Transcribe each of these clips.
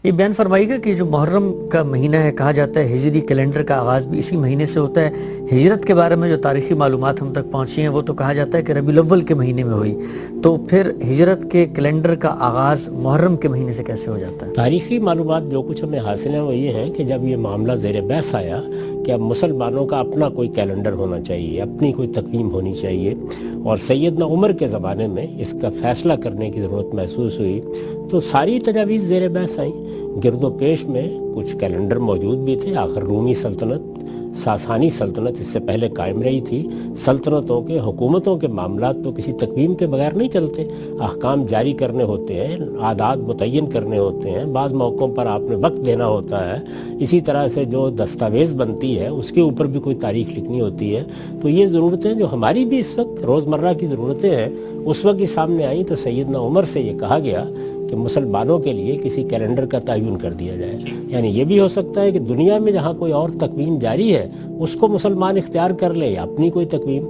یہ بیان فرمائیے گا کہ جو محرم کا مہینہ ہے، کہا جاتا ہے ہجری کیلنڈر کا آغاز بھی اسی مہینے سے ہوتا ہے۔ ہجرت کے بارے میں جو تاریخی معلومات ہم تک پہنچی ہیں وہ تو کہا جاتا ہے کہ ربیع الاول کے مہینے میں ہوئی، تو پھر ہجرت کے کیلنڈر کا آغاز محرم کے مہینے سے کیسے ہو جاتا ہے؟ تاریخی معلومات جو کچھ ہمیں حاصل ہیں وہ یہ ہیں کہ جب یہ معاملہ زیر بحث آیا کہ اب مسلمانوں کا اپنا کوئی کیلنڈر ہونا چاہیے، اپنی کوئی تقویم ہونی چاہیے، اور سیدنا عمر کے زمانے میں اس کا فیصلہ کرنے کی ضرورت محسوس ہوئی، تو ساری تجاویز زیر بحث آئیں۔ گرد و پیش میں کچھ کیلنڈر موجود بھی تھے۔ آخر رومی سلطنت، ساسانی سلطنت اس سے پہلے قائم رہی تھی۔ سلطنتوں کے، حکومتوں کے معاملات تو کسی تقویم کے بغیر نہیں چلتے، احکام جاری کرنے ہوتے ہیں، اعداد متعین کرنے ہوتے ہیں، بعض موقعوں پر آپ نے وقت دینا ہوتا ہے، اسی طرح سے جو دستاویز بنتی ہے اس کے اوپر بھی کوئی تاریخ لکھنی ہوتی ہے۔ تو یہ ضرورتیں جو ہماری بھی اس وقت روزمرہ کی ضرورتیں ہیں اس وقت ہی سامنے آئیں، تو سیدنا عمر سے یہ کہا گیا کہ مسلمانوں کے لیے کسی کیلنڈر کا تعین کر دیا جائے۔ یعنی یہ بھی ہو سکتا ہے کہ دنیا میں جہاں کوئی اور تقویم جاری ہے اس کو مسلمان اختیار کر لے یا اپنی کوئی تقویم۔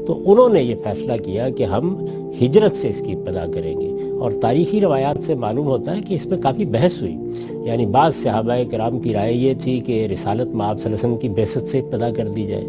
تو انہوں نے یہ فیصلہ کیا کہ ہم ہجرت سے اس کی ابتدا کریں گے، اور تاریخی روایات سے معلوم ہوتا ہے کہ اس میں کافی بحث ہوئی۔ یعنی بعض صحابہ کرام کی رائے یہ تھی کہ رسالت میں آپ صلی اللہ علیہ وسلم کی بعثت سے ابتدا کر دی جائے،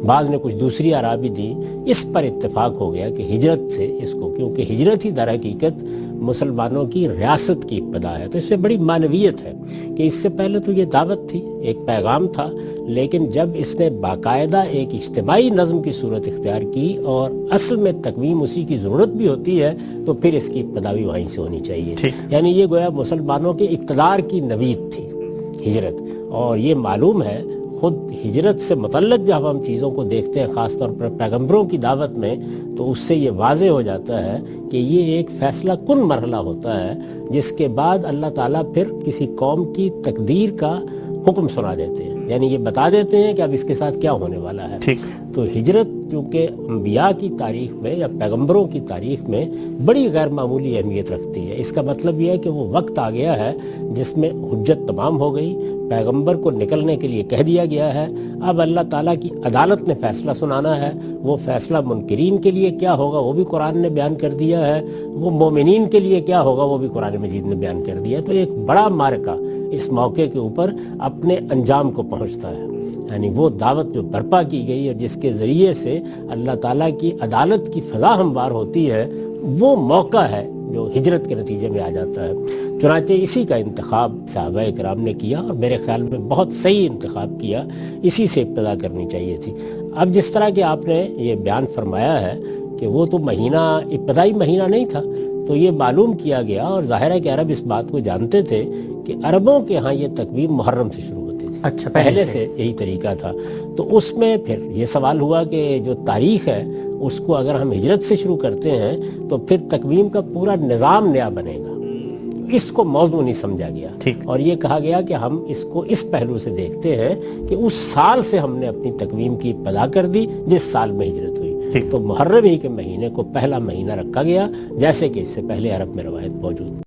بعض نے کچھ دوسری آراء بھی دی۔ اس پر اتفاق ہو گیا کہ ہجرت سے اس کو، کیونکہ ہجرت ہی در حقیقت مسلمانوں کی ریاست کی ابتدا ہے، تو اس میں بڑی معنویت ہے کہ اس سے پہلے تو یہ دعوت تھی، ایک پیغام تھا، لیکن جب اس نے باقاعدہ ایک اجتماعی نظم کی صورت اختیار کی اور اصل میں تقویم اسی کی ضرورت بھی ہوتی ہے، تو پھر اس کی ابتدا بھی وہیں سے ہونی چاہیے۔ یعنی یہ گویا مسلمانوں کے اقتدار کی نوید تھی ہجرت، اور یہ معلوم ہے خود ہجرت سے متعلق جب ہم چیزوں کو دیکھتے ہیں، خاص طور پر پیغمبروں کی دعوت میں، تو اس سے یہ واضح ہو جاتا ہے کہ یہ ایک فیصلہ کن مرحلہ ہوتا ہے جس کے بعد اللہ تعالیٰ پھر کسی قوم کی تقدیر کا حکم سنا دیتے ہیں، یعنی یہ بتا دیتے ہیں کہ اب اس کے ساتھ کیا ہونے والا ہے۔ تو ہجرت چونکہ انبیاء کی تاریخ میں یا پیغمبروں کی تاریخ میں بڑی غیر معمولی اہمیت رکھتی ہے۔ اس کا مطلب یہ ہے کہ وہ وقت آ گیا ہے جس میں حجت تمام ہو گئی، پیغمبر کو نکلنے کے لیے کہہ دیا گیا ہے، اب اللہ تعالیٰ کی عدالت نے فیصلہ سنانا ہے۔ وہ فیصلہ منکرین کے لیے کیا ہوگا وہ بھی قرآن نے بیان کر دیا ہے، وہ مومنین کے لیے کیا ہوگا وہ بھی قرآن مجید نے بیان کر دیا ہے۔ تو ایک بڑا معرکہ اس موقع کے اوپر اپنے انجام کو پہنچتا ہے، یعنی وہ دعوت جو برپا کی گئی اور جس کے ذریعے سے اللہ تعالیٰ کی عدالت کی فضا ہموار ہوتی ہے، وہ موقع ہے جو ہجرت کے نتیجے میں آ جاتا ہے۔ چنانچہ اسی کا انتخاب صحابہ کرام نے کیا، اور میرے خیال میں بہت صحیح انتخاب کیا، اسی سے ابتدا کرنی چاہیے تھی۔ اب جس طرح کہ آپ نے یہ بیان فرمایا ہے کہ وہ تو مہینہ ابتدائی مہینہ نہیں تھا، تو یہ معلوم کیا گیا، اور ظاہر ہے کہ عرب اس بات کو جانتے تھے کہ عربوں کے ہاں یہ تقویم محرم سے شروع ہوتی تھی، اچھا پہلے سے یہی طریقہ تھا۔ تو اس میں پھر یہ سوال ہوا کہ جو تاریخ ہے اس کو اگر ہم ہجرت سے شروع کرتے ہیں تو پھر تقویم کا پورا نظام نیا بنے گا، اس کو موضوع نہیں سمجھا گیا، اور یہ کہا گیا کہ ہم اس کو اس پہلو سے دیکھتے ہیں کہ اس سال سے ہم نے اپنی تقویم کی ابتدا کر دی جس سال میں ہجرت ہوئی۔ تو محرم ہی کے مہینے کو پہلا مہینہ رکھا گیا، جیسے کہ اس سے پہلے عرب میں روایت موجود